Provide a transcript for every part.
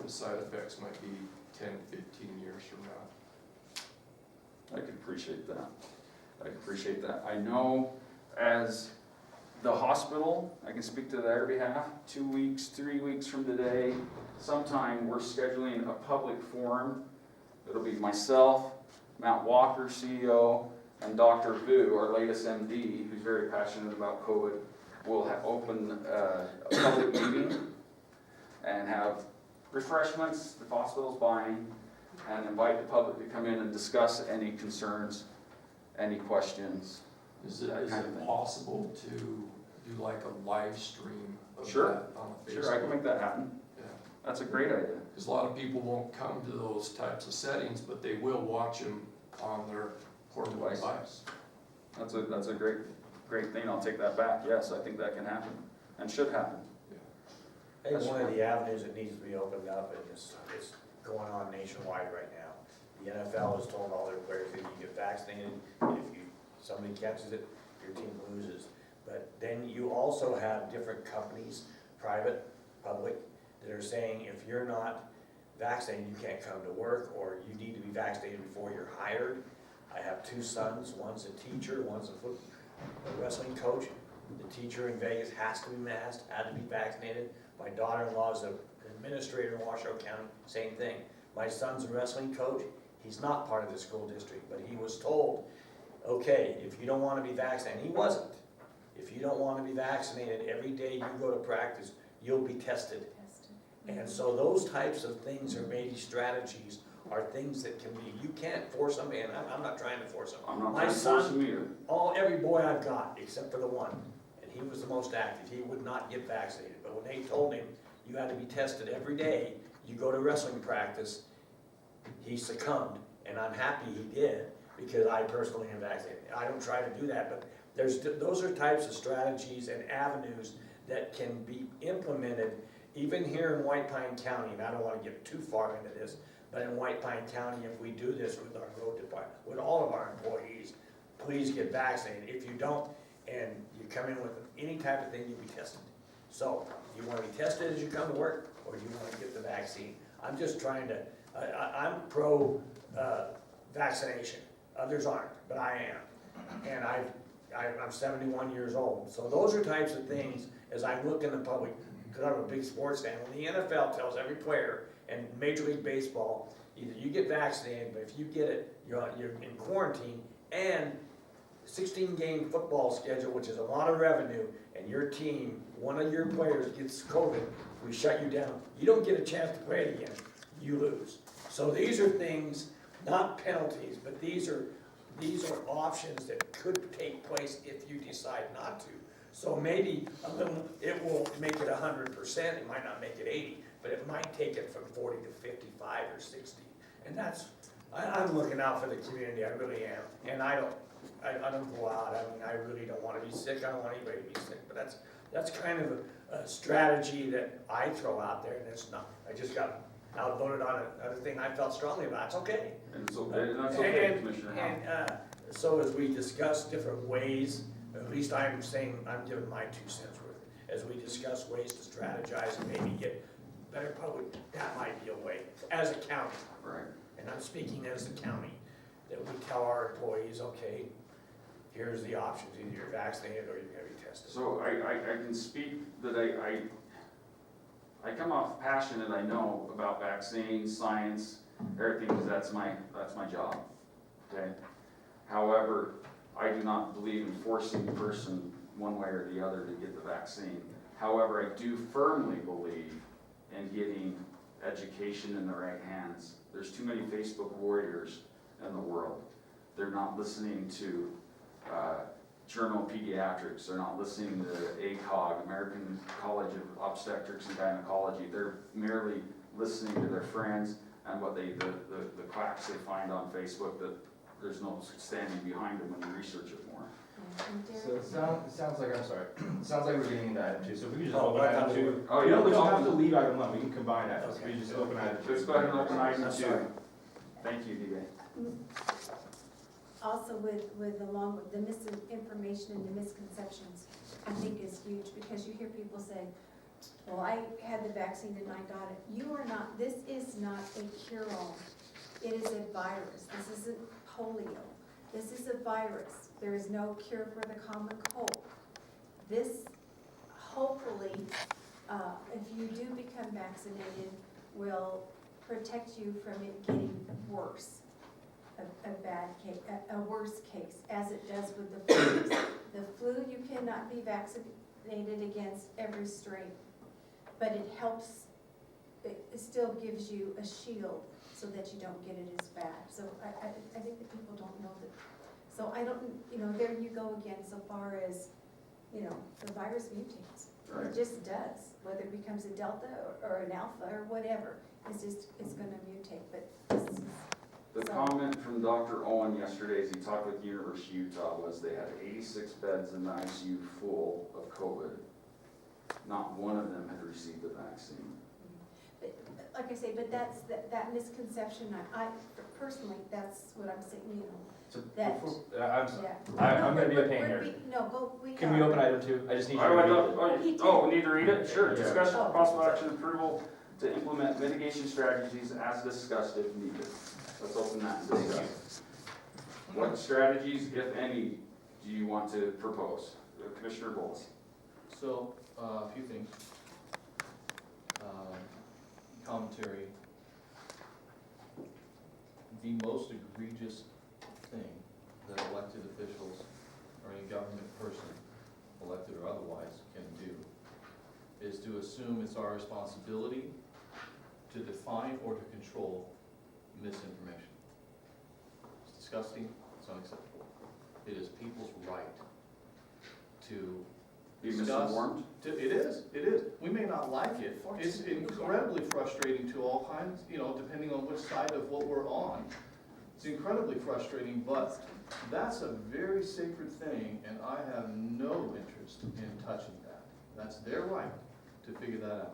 the side effects might be 10, 15 years from now. I could appreciate that. I appreciate that. I know as the hospital, I can speak to their behalf, 2 weeks, 3 weeks from today, sometime we're scheduling a public forum. It'll be myself, Matt Walker, CEO, and Dr. Vu, our latest MD, who's very passionate about COVID. We'll open a public meeting and have refreshments the hospital's buying, and invite the public to come in and discuss any concerns, any questions. Is it kind of thing. possible to do like a live stream of Sure. that on a Facebook? Sure, I can make that happen. Yeah. That's a great idea. Because a lot of people won't come to those types of settings, but they will watch them on their portable Device. device. That's a great thing. I'll take that back. Yes, I think that can happen and should happen. I think one of the avenues that needs to be opened up, and it's going on nationwide right now. The NFL has told all their players that you get vaccinated, and if somebody catches it, your team loses. But then you also have different companies, private, public, that are saying if you're not vaccinated, you can't come to work, or you need to be vaccinated before you're hired. I have 2 sons, one's a teacher, one's a wrestling coach. The teacher in Vegas has to be masked, had to be vaccinated. My daughter-in-law is an administrator in Washoe County, same thing. My son's a wrestling coach, he's not part of the school district, but he was told, okay, if you don't want to be vaccinated, he wasn't. If you don't want to be vaccinated, every day you go to practice, you'll be tested. And so those types of things, or maybe strategies, are things that can be, you can't force somebody, and I'm not trying to force them. I'm not My trying to force son, them either. every boy I've got, except for the one, and he was the most active, he would not get vaccinated. But when they told him, you had to be tested every day, you go to wrestling practice, he succumbed, and I'm happy he did, because I personally am vaccinated. I don't try to do that, but those are types of strategies and avenues that can be implemented, even here in White Pine County, and I don't want to get too far into this, but in White Pine County, if we do this with our road department, with all of our employees, please get vaccinated. If you don't, and you come in with any type of thing, you'll be tested. So, do you want to be tested as you come to work, or do you want to get the vaccine? I'm just trying to, I'm pro vaccination. Others aren't, but I am. And I'm 71 years old. So those are types of things, as I look in the public, because I'm a big sports fan, when the NFL tells every player, and Major League Baseball, either you get vaccinated, but if you get it, you're in quarantine, and 16-game football schedule, which is a lot of revenue, and your team, one of your players gets COVID, we shut you down. You don't get a chance to play it again, you lose. So these are things, not penalties, but these are options that could take place if you decide not to. So maybe it will make it 100%, it might not make it 80, but it might take it from 40 to 55 or 60. And I'm looking out for the community, I really am. And I don't go out, I mean, I really don't want to be sick, I don't want anybody to be sick, but that's kind of a strategy that I throw out there, and it's not, I just got outvoted on a thing I felt strongly about. It's okay. And it's okay, that's okay, Commissioner. And so as we discuss different ways, at least I'm giving my 2 cents worth. As we discuss ways to strategize and maybe get better public, that might be a way, as a county. Right. And I'm speaking as the county, that we tell our employees, okay, here's the options, either you're vaccinated or you're gonna be tested. So I can speak that I come off passionate, I know, about vaccines, science, everything, because that's my job, okay? However, I do not believe in forcing the person one way or the other to get the vaccine. However, I do firmly believe in getting education in the right hands. There's too many Facebook warriors in the world. They're not listening to Journal of Pediatrics. They're not listening to ACOG, American College of Obstetrics and Gynecology. They're merely listening to their friends and what the quacks they find on Facebook that there's no standing behind them when you research it more. So it sounds like, I'm sorry, it sounds like we're getting into item 2, so if we could just Oh, open I item thought 2. Oh, We yeah, don't have to leave item 1, we can combine items, Okay. we just open item 2. Let's go ahead and open item I'm 2. sorry. Thank you, D.A. Also along with the misinformation and the misconceptions, I think is huge, because you hear people say, well, I had the vaccine and I got it. You are not, this is not a cure-all. It is a virus. This isn't polio. This is a virus. There is no cure for the common cold. This, hopefully, if you do become vaccinated, will protect you from it getting worse, a bad case, a worse case, as it does with the flu. The flu, you cannot be vaccinated against every strain, but it helps, it still gives you a shield so that you don't get it as bad. So I think that people don't know that. So I don't, there you go again, so far as, the virus mutates. Right. It just does, whether it becomes a delta or an alpha or whatever, it's gonna mutate, but this is. The So- comment from Dr. Owen yesterday as he talked with the University of Utah was they had 86 beds in the ICU full of COVID. Not one of them had received the vaccine. But, like I say, but that's, that misconception, I personally, that's what I'm saying, So That- before, yeah. I'm gonna be a pain here. Can we open item 2? I just need you to read it. Oh, we need to read it? Sure. Yeah. Discussion Oh. of possible action approval to implement mitigation strategies as discussed if needed. Let's open that and discuss. What strategies, if any, do you want to propose? Commissioner Bowles. So, a few things. Commentary. The most egregious thing that elected officials or any government person, elected or otherwise, can do is to assume it's our responsibility to define or to control misinformation. It's disgusting, it's unacceptable. It is people's right to Be discuss. misinformed? It is. We may not like it. It's incredibly frustrating to all kinds, depending on which side of what we're on. It's incredibly frustrating, but that's a very sacred thing, and I have no interest in touching that. That's their right to figure that out.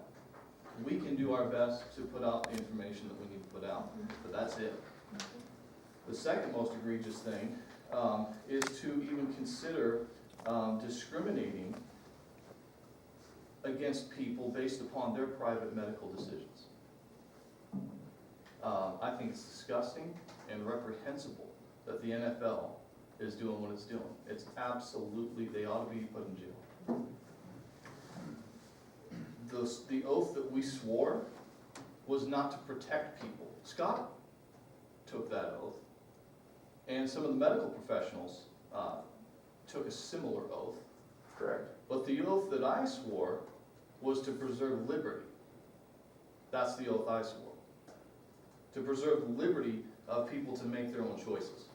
We can do our best to put out the information that we need to put out, but that's it. The second most egregious thing is to even consider discriminating against people based upon their private medical decisions. I think it's disgusting and reprehensible that the NFL is doing what it's doing. It's absolutely, they ought to be put in jail. The oath that we swore was not to protect people. Scott took that oath, and some of the medical professionals took a similar oath. Correct. But the oath that I swore was to preserve liberty. That's the oath I swore. To preserve the liberty of people to make their own choices.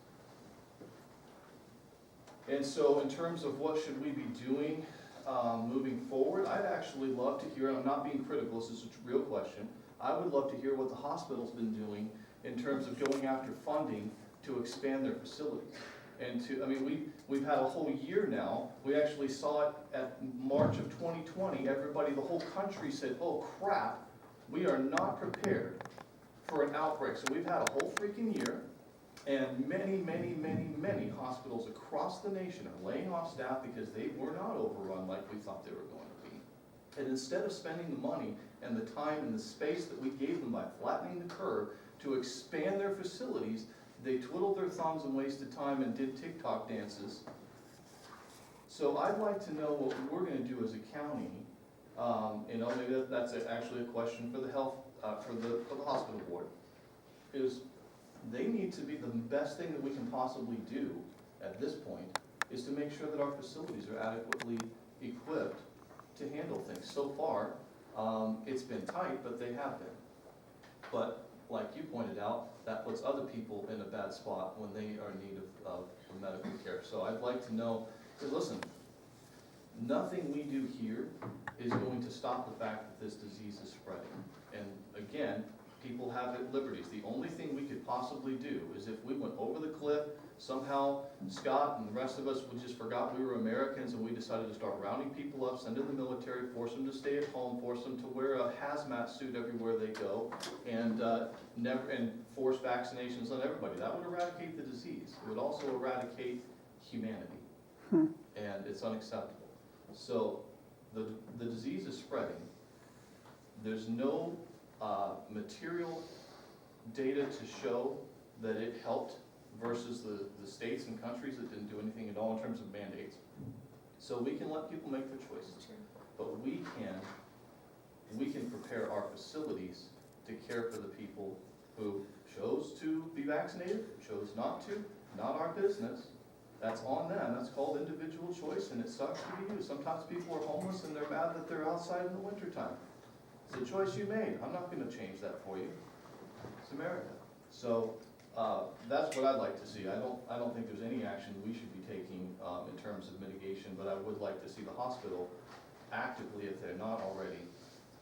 And so in terms of what should we be doing moving forward, I'd actually love to hear, and I'm not being critical, this is a real question, I would love to hear what the hospital's been doing in terms of going after funding to expand their facilities. And we've had a whole year now. We actually saw it at March of 2020. Everybody, the whole country said, oh crap, we are not prepared for an outbreak. So we've had a whole freaking year, and many hospitals across the nation are laying off staff because they were not overrun like we thought they were going to be. And instead of spending the money and the time and the space that we gave them by flattening the curve to expand their facilities, they twiddled their thumbs and wasted time and did TikTok dances. So I'd like to know what we're going to do as a county. Maybe that's actually a question for the health, for the hospital board. Is they need to be the best thing that we can possibly do at this point is to make sure that our facilities are adequately equipped to handle things. So far, it's been tight, but they have been. But like you pointed out, that puts other people in a bad spot when they are in need of medical care. So I'd like to know, because listen, nothing we do here is going to stop the fact that this disease is spreading. And again, people have liberties. The only thing we could possibly do is if we went over the cliff, somehow Scott and the rest of us would just forgot we were Americans and we decided to start rounding people up, send in the military, force them to stay at home, force them to wear a hazmat suit everywhere they go, and force vaccinations on everybody. That would eradicate the disease. It would also eradicate humanity. And it's unacceptable. So the disease is spreading, there's no material data to show that it helped versus the states and countries that didn't do anything at all in terms of mandates. So we can let people make their choices, Sure. but we can prepare our facilities to care for the people who chose to be vaccinated, chose not to, not our business. That's on them, that's called individual choice, and it sucks to be you. Sometimes people are homeless and they're mad that they're outside in the wintertime. It's a choice you made, I'm not gonna change that for you. It's America. So, that's what I'd like to see. I don't think there's any action we should be taking, in terms of mitigation, but I would like to see the hospital actively, if they're not already,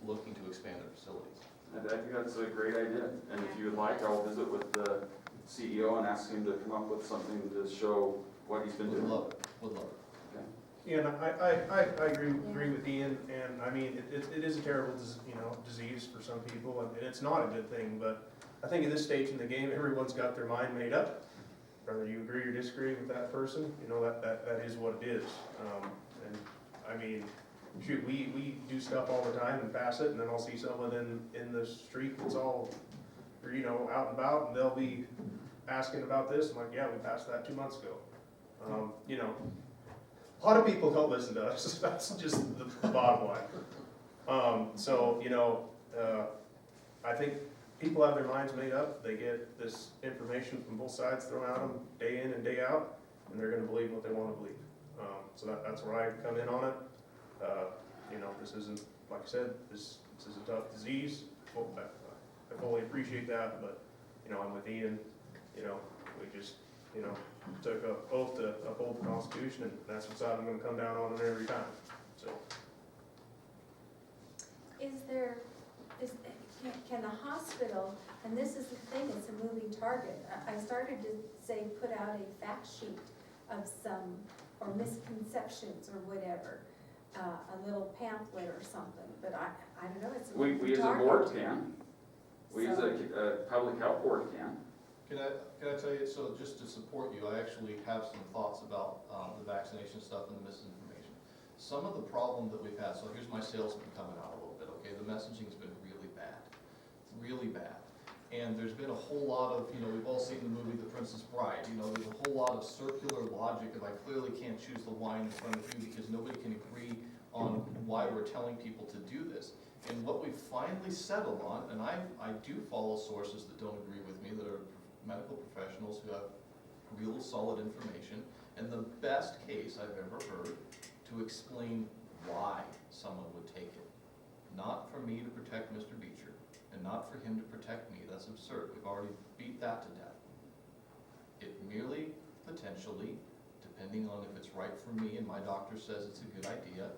looking to expand their facilities. And I think that's a great idea, and if you would like, I'll visit with the CEO and ask him to come up with something to show what he's been Would doing. love it, would love it. Okay. Yeah, and I agree with Ian, and I mean, it is a terrible, disease for some people, and it's not a good thing, but I think at this stage in the game, everyone's got their mind made up. Whether you agree or disagree with that person, that is what it is. And I mean, shoot, we do stuff all the time and pass it, and then I'll see someone in the street that's all, out and about, and they'll be asking about this, I'm like, yeah, we passed that 2 months ago. A lot of people don't listen to us, that's just the bottom line. I think people have their minds made up, they get this information from both sides thrown at them day in and day out, and they're gonna believe what they wanna believe. So that's where I come in on it. This isn't, like I said, this is a tough disease. Well, I fully appreciate that, but, I'm with Ian, we just, took an oath to uphold the Constitution, and that's what side I'm gonna come down on it every time, so. Can the hospital, and this is the thing, it's a moving target. I started to say, put out a fact sheet of some, or misconceptions or whatever, a little pamphlet or something, but I don't know, it's a moving target. We as a board can, we as So- a public health board can. Can I tell you, so just to support you, I actually have some thoughts about the vaccination stuff and the misinformation. Some of the problem that we've had, so here's my salesman coming out a little bit, okay? The messaging's been really bad. And there's been a whole lot of, we've all seen the movie The Princess Bride, there's a whole lot of circular logic of I clearly can't choose the wine in front of you because nobody can agree on why we're telling people to do this. And what we finally settled on, and I do follow sources that don't agree with me, that are medical professionals who have real solid information, and the best case I've ever heard to explain why someone would take it. Not for me to protect Mr. Beecher, and not for him to protect me, that's absurd, we've already beat that to death. It merely, potentially, depending on if it's right for me and my doctor says it's a good idea,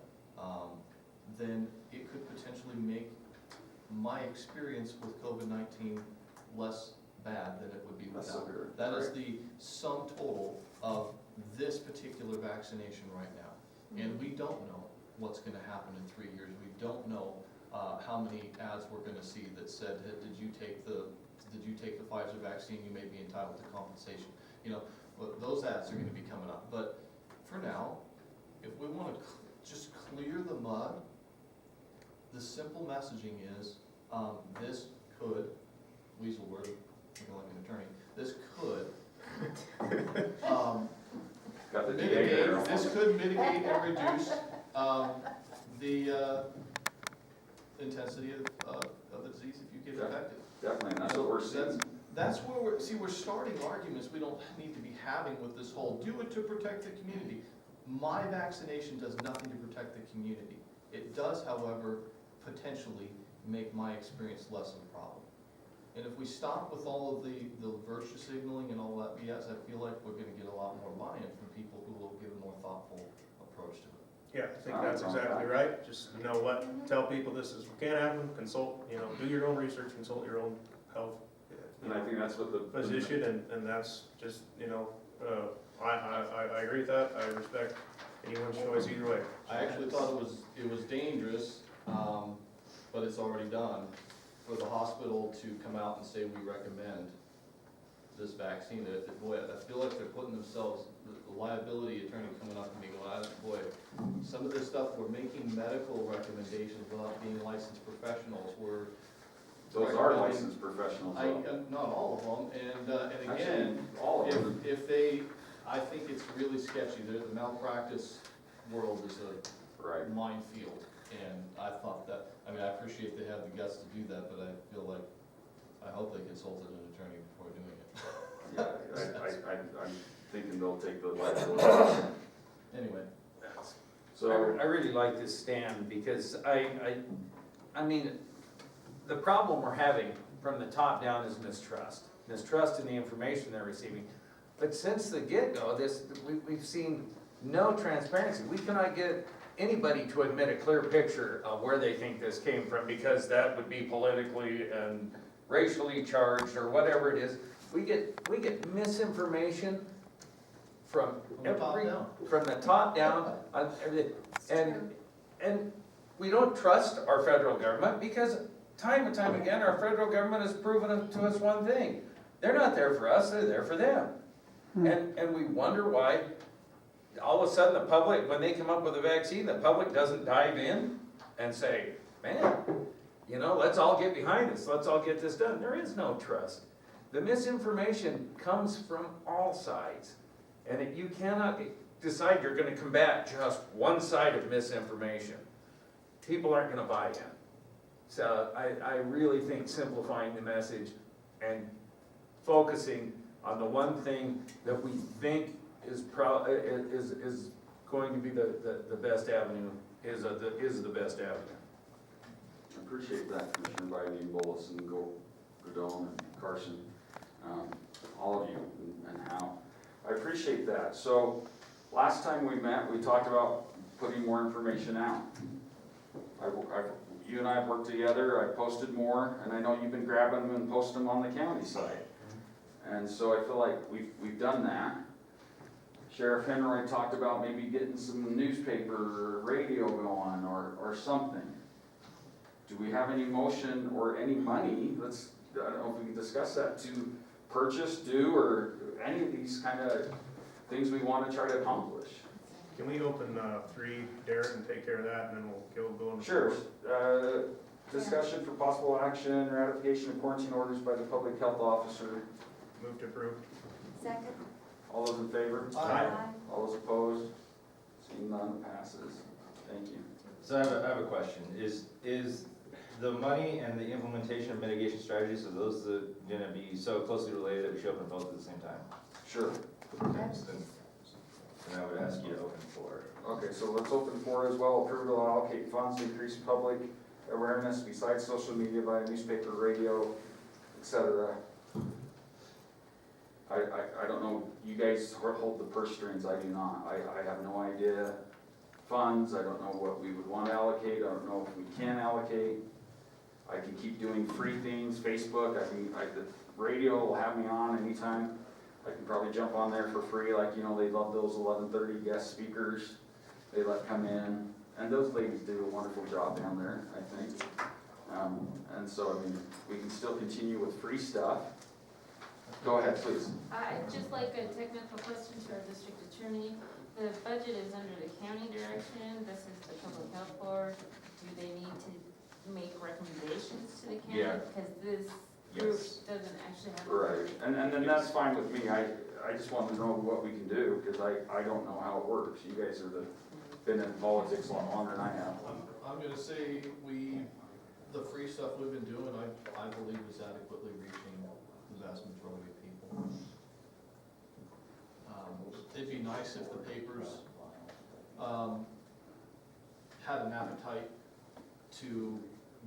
then it could potentially make my experience with COVID-19 less bad than it would be That's without. severe. That is the sum total of this particular vaccination right now. And we don't know what's gonna happen in 3 years. We don't know how many ads we're gonna see that said, did you take the Pfizer vaccine, you may be entitled to compensation. Those ads are gonna be coming up. But for now, if we wanna just clear the mud, the simple messaging is, this could, weasel word, looking like an attorney, this could, Got the DA mitigate, there. this could mitigate and reduce, the intensity of the disease if you get infected. Definitely, and that's what we're seeing. That's where we're starting arguments we don't need to be having with this whole, do it to protect the community. My vaccination does nothing to protect the community. It does, however, potentially make my experience less of a problem. And if we stop with all of the virtue signaling and all that BS, I feel like we're gonna get a lot more buy-in from people who will give a more thoughtful approach to it. Yeah, I think that's exactly right, just, tell people this is, can't happen, consult, do your own research, consult your own health And I think that's what the. physician, and that's just, I agree with that, I respect anyone's choice either way. I actually thought it was dangerous, but it's already done, for the hospital to come out and say we recommend this vaccine, that, boy, I feel like they're putting themselves, the liability attorney coming up and being, boy, some of this stuff, we're making medical recommendations without being licensed professionals, we're. Those are licensed professionals though. Not all of them, and Actually, again, all of them. if they, I think it's really sketchy, the malpractice world is Right. a minefield, and I thought that, I mean, I appreciate they have the guts to do that, but I feel like, I hope they consulted an attorney before doing it. Yeah, I'm thinking they'll take the liability. Anyway, So, I really like this stand because I mean, the problem we're having from the top down is mistrust. Mistrust in the information they're receiving. But since the get-go, we've seen no transparency. We cannot get anybody to admit a clear picture of where they think this came from because that would be politically and racially charged or whatever it is. We get misinformation from From the top every, down. from the top down, on everything. And we don't trust our federal government because time and time again, our federal government has proven to us one thing. They're not there for us, they're there for them. And we wonder why all of a sudden the public, when they come up with a vaccine, the public doesn't dive in and say, man, you know, let's all get behind this, let's all get this done. There is no trust. The misinformation comes from all sides. And you cannot decide you're gonna combat just one side of misinformation. People aren't gonna buy in. So I really think simplifying the message and focusing on the one thing that we think is going to be the best avenue, is the best avenue. I appreciate that, Commissioner Bybee and Bolus and Godone and Carson, all of you and Hal. I appreciate that. So, last time we met, we talked about putting more information out. You and I have worked together, I posted more, and I know you've been grabbing them and posting them on the county side. And so I feel like we've done that. Sheriff Henry talked about maybe getting some newspaper or radio going or something. Do we have any motion or any money, I don't know if we can discuss that, to purchase, do, or any of these kind of things we want to try to accomplish? Can we open 3, Derek, and take care of that, and then we'll go on? Sure. Discussion for possible action, ratification of quarantine orders by the public health officer. Move to approve. Second? All those in favor? Aye. All those opposed? Seeing none, passes. Thank you. So I have a question. Is the money and the implementation of mitigation strategies, are those gonna be so closely related that we should open both at the same time? Sure. Then I would ask you to open for. Okay, so let's open for as well, approval to allocate funds to increase public awareness besides social media via newspaper, radio, etc. I don't know, you guys hold the purse strings, I do not. I have no idea funds, I don't know what we would want to allocate, I don't know if we can allocate. I can keep doing free things, Facebook, the radio will have me on anytime. I can probably jump on there for free, like, you know, they love those 11:30 guest speakers they let come in. And those ladies do a wonderful job down there, I think. And so, I mean, we can still continue with free stuff. Go ahead, please. I'd just like a technical question to our district attorney. The budget is under the county direction, this is the public health board. Do they need to make recommendations to the county? Yeah. Because this group Yes. doesn't actually have. Right, and then that's fine with me. I just want to know what we can do, because I don't know how it works. You guys are been in politics a lot longer than I have. I'm gonna say the free stuff we've been doing, I believe is adequately reaching the vast majority of people. It'd be nice if the papers, had an appetite to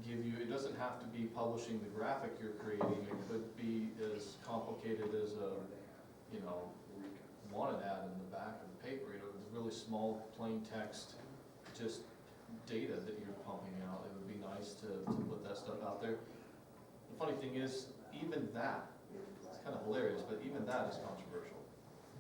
give you, it doesn't have to be publishing the graphic you're creating, it could be as complicated as wanted ad in the back of the paper, really small, plain text, just data that you're pumping out. It would be nice to put that stuff out there. The funny thing is, even that, it's kind of hilarious, but even that is controversial,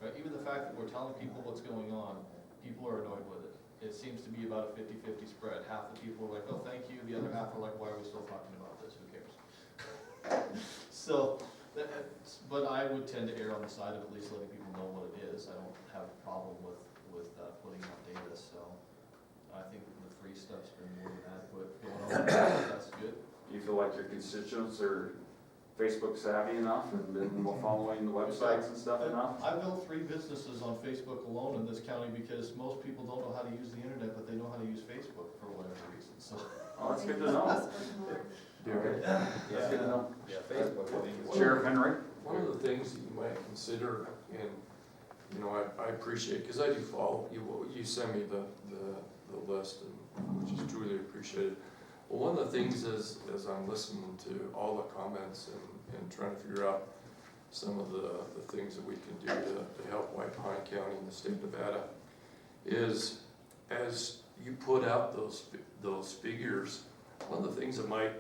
right? Even the fact that we're telling people what's going on, people are annoyed with it. It seems to be about a 50-50 spread. Half the people are like, oh, thank you. The other half are like, why are we still talking about this? Who cares? So But I would tend to err on the side of at least letting people know what it is. I don't have a problem with putting out data, so I think the free stuff's been more than adequate going on. That's good. You feel like your constituents are Facebook savvy enough and been following the websites and stuff enough? I built 3 businesses on Facebook alone in this county because most people don't know how to use the internet, but they know how to use Facebook for whatever reason, so. Oh, that's good to know. Okay. That's good to know. Yeah, Facebook, I think is. Sheriff Henry? One of the things that you might consider, and, you know, I appreciate, because I do follow, you send me the list, and which is truly appreciated. Well, one of the things is, as I'm listening to all the comments and trying to figure out some of the things that we can do to help White Pine County and the state of Nevada, is as you put out those figures, one of the things that might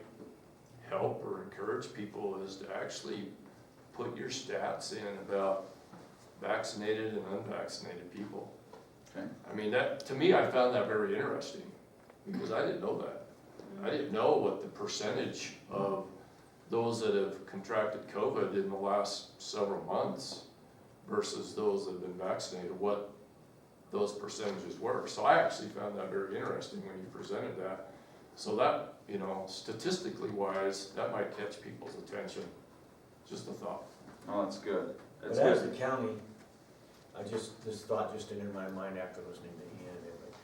help or encourage people is to actually put your stats in about vaccinated and unvaccinated people. Okay. I mean, that, to me, I found that very interesting, because I didn't know that. I didn't know what the percentage of those that have contracted COVID in the last several months versus those that have been vaccinated, what those percentages were. So I actually found that very interesting when you presented that. So that, you know, statistically wise, that might catch people's attention. Just a thought. Oh, that's good. But That's as good. the county, this thought just entered my mind after listening to Ian and everybody.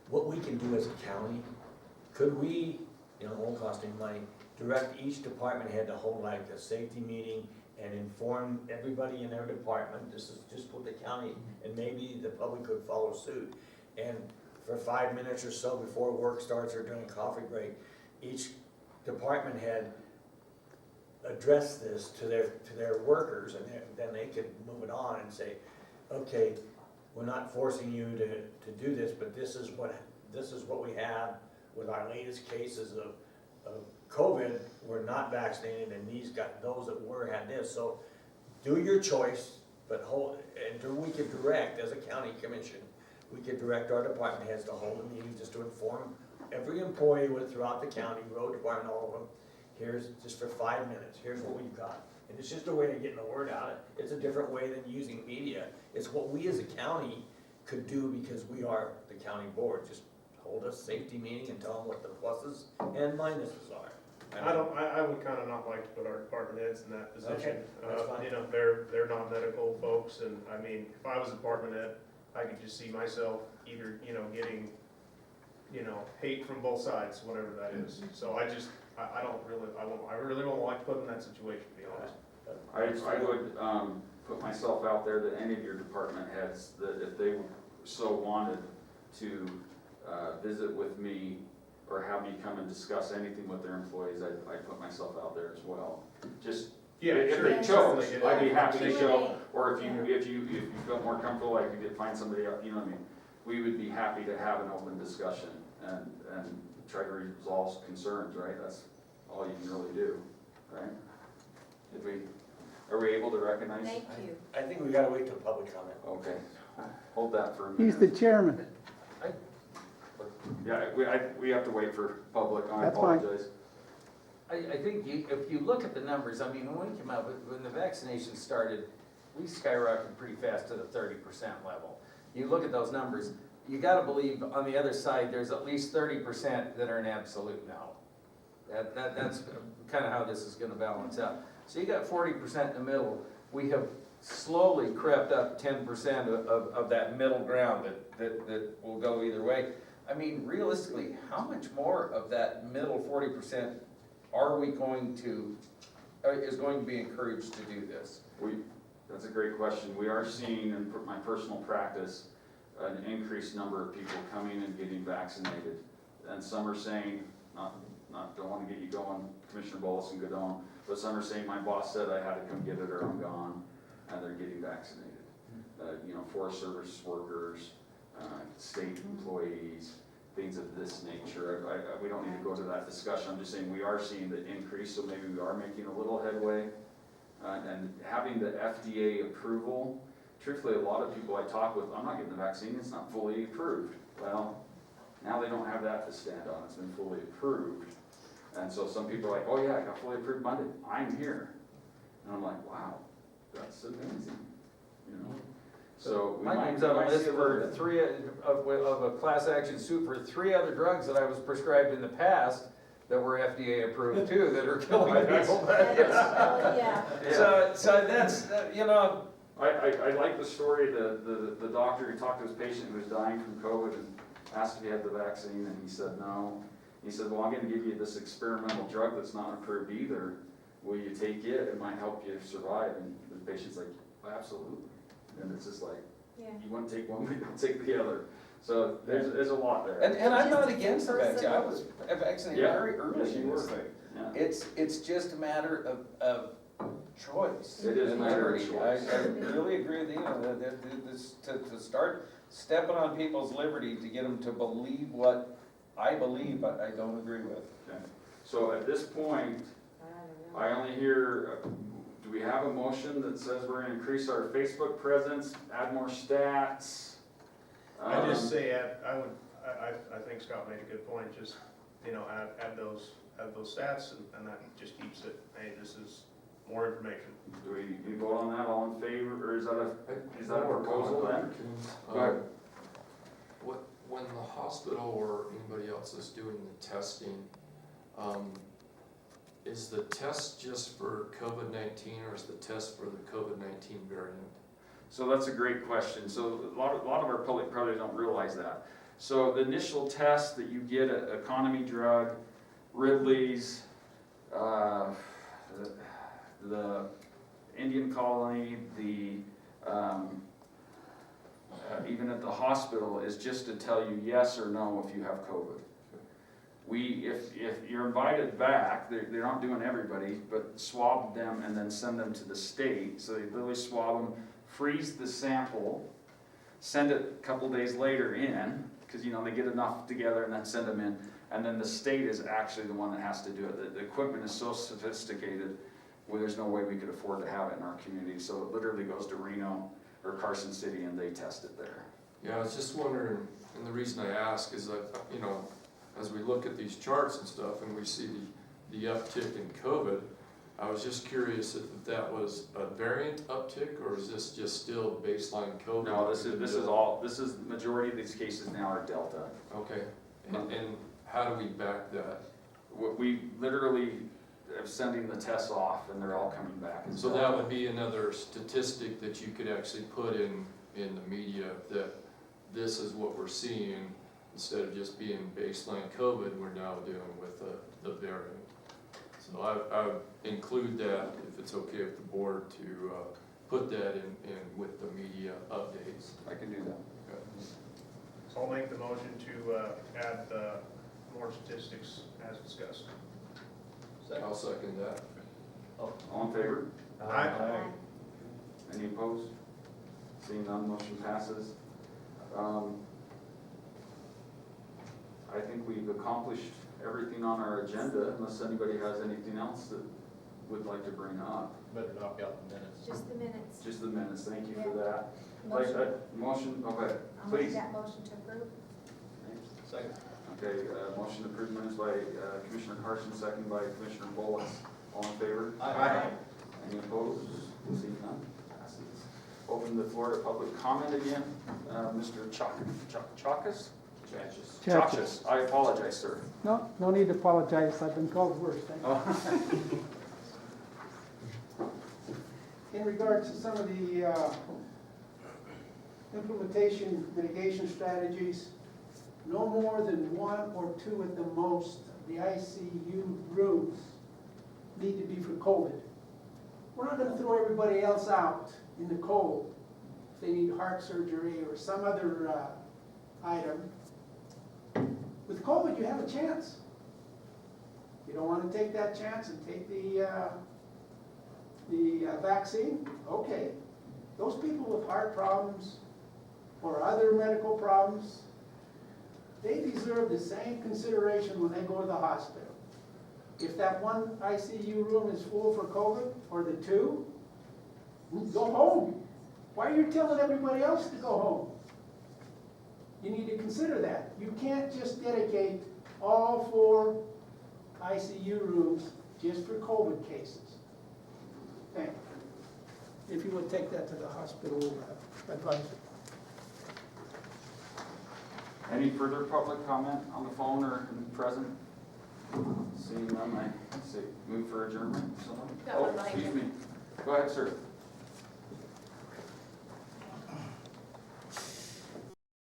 What we can do as a county, could we, you know, it won't cost any money, direct each department head to hold like a safety meeting and inform everybody in their department, this is just what the county, and maybe the public could follow suit. And for 5 minutes or so before work starts or during coffee break, each department head address this to their workers, and then they could move it on and say, okay, we're not forcing you to do this, but this is what we have with our latest cases of COVID. We're not vaccinated, and those that were had this. So do your choice, but we could direct, as a county commission, we could direct our department heads to hold a meeting just to inform every employee throughout the county, road department, all of them. Here's, just for 5 minutes, here's what we've got. And it's just a way of getting the word out. It's a different way than using media. It's what we as a county could do because we are the county board. Just hold a safety meeting and tell them what the pluses and minuses are. I would kind of not like to put our department heads in that position. Okay, that's fine. You know, they're non-medical folks, and I mean, if I was a department head, I could just see myself either, you know, getting, you know, hate from both sides, whatever that is. So I really won't like to put in that situation, to be honest. I would put myself out there that any of your department heads, that if they so wanted to visit with me or have me come and discuss anything with their employees, I'd put myself out there as well. Just, Yeah, if sure. they chose, I'd be happy to Q&A. show, or if you felt more comfortable, I could find somebody else, you know what I mean? We would be happy to have an open discussion and try to resolve concerns, right? That's all you can really do, right? Are we able to recognize? Thank you. I think we gotta wait till public comment. Okay, hold that for a minute. He's the chairman. Yeah, we have to wait for public, I That's fine. apologize. I think if you look at the numbers, I mean, when we came out, when the vaccination started, we skyrocketed pretty fast to the 30% level. You look at those numbers, you gotta believe on the other side, there's at least 30% that are an absolute no. That's kind of how this is gonna balance out. So you got 40% in the middle. We have slowly crept up 10% of that middle ground that will go either way. I mean, realistically, how much more of that middle 40% are we going to, is going to be encouraged to do this? That's a great question. We are seeing in my personal practice, an increased number of people coming and getting vaccinated. And some are saying, don't want to get you going, Commissioner Bolus and Godone, but some are saying, my boss said I had to come get it or I'm gone, and they're getting vaccinated. You know, Forest Service workers, state employees, things of this nature. We don't need to go to that discussion. I'm just saying we are seeing the increase, so maybe we are making a little headway. And having the FDA approval, truthfully, a lot of people I talk with, I'm not getting the vaccine, it's not fully approved. Well, now they don't have that to stand on, it's been fully approved. And so some people are like, oh yeah, I got fully approved Monday, I'm here. And I'm like, wow, that's amazing, you know? So we My might, name's we on a might list see a little for bit. three, of a class action suit for 3 other drugs that I was prescribed in the past that were FDA approved too, that are killing people. Yeah. So that's, you know, I like the story, the doctor, he talked to his patient who was dying from COVID and asked if he had the vaccine, and he said no. He said, well, I'm gonna give you this experimental drug that's not approved either. Will you take it? It might help you survive. And the patient's like, absolutely. And it's just like, Yeah. you wanna take one, but you don't take the other. So there's a lot there. and I'm not Just against the vaccine, I was vaccinated Yeah. very early Yes, you in this were. thing. Yeah. It's just a matter of choice. It is a and matter of liberty. choice. I really agree with you, to start stepping on people's liberty to get them to believe what I believe, but I don't agree with. Okay. So at this point, I don't know. I only hear, do we have a motion that says we're gonna increase our Facebook presence, add more stats? I just say, I think Scott made a good point, just, you know, add those stats, and that just keeps it, hey, this is more information. Do we vote on that, all in favor, or is that a One more proposal comment, then? Dr. Go ahead. Coons. When the hospital or anybody else is doing the testing, is the test just for COVID-19 or is the test for the COVID-19 variant? So that's a great question. So a lot of our public probably don't realize that. So the initial test that you get at Economy Drug, Ridley's, the Indian Colony, even at the hospital, is just to tell you yes or no if you have COVID. If you're invited back, they're not doing everybody, but swab them and then send them to the state. So they literally swab them, freeze the sample, send it a couple days later in, because you know they get enough together and then send them in. And then the state is actually the one that has to do it. The equipment is so sophisticated, where there's no way we could afford to have it in our community. So it literally goes to Reno or Carson City and they test it there. Yeah, I was just wondering, and the reason I ask is that, you know, as we look at these charts and stuff and we see the uptick in COVID, I was just curious if that was a variant uptick or is this just still baseline COVID? No, this is the majority of these cases now are Delta. Okay, and how do we back that? We literally are sending the tests off and they're all coming back. as So Delta. that would be another statistic that you could actually put in the media, that this is what we're seeing, instead of just being baseline COVID, we're now dealing with the variant. So I would include that, if it's okay with the board, to put that in with the media updates. I can do that. So I'll make the motion to add more statistics as discussed. I'll second that. All in favor? Aye. Any opposed? Seeing none, motion passes. I think we've accomplished everything on our agenda, unless anybody has anything else that would like to bring up. Better knock out the minutes. Just the minutes. Just the minutes, thank you for that. Motion. Motion, okay, I'll make please. that motion to approve. Second. Okay, motion to approve minutes by Commissioner Carson, second by Commissioner Bolus. All in favor? Aye. Any opposed? Seeing none, passes. Open the floor to public comment again. Mr. Chakas? Chachas, I apologize, sir. No need to apologize, I've been called worse, thank you. In regards to some of the implementation mitigation strategies, no more than 1 or 2 at the most of the ICU rooms need to be for COVID. We're not gonna throw everybody else out in the cold if they need heart surgery or some other item. With COVID, you have a chance. You don't want to take that chance and take the vaccine? Okay. Those people with heart problems or other medical problems, they deserve the same consideration when they go to the hospital. If that one ICU room is full for COVID, or the 2, go home. Why are you telling everybody else to go home? You need to consider that. You can't just dedicate all 4 ICU rooms just for COVID cases. Thank you. if you would take that to the hospital advisor. Any further public comment on the phone or in present? Seeing none, I say move for adjournment. Got one Oh, behind excuse you. me. Go ahead, sir.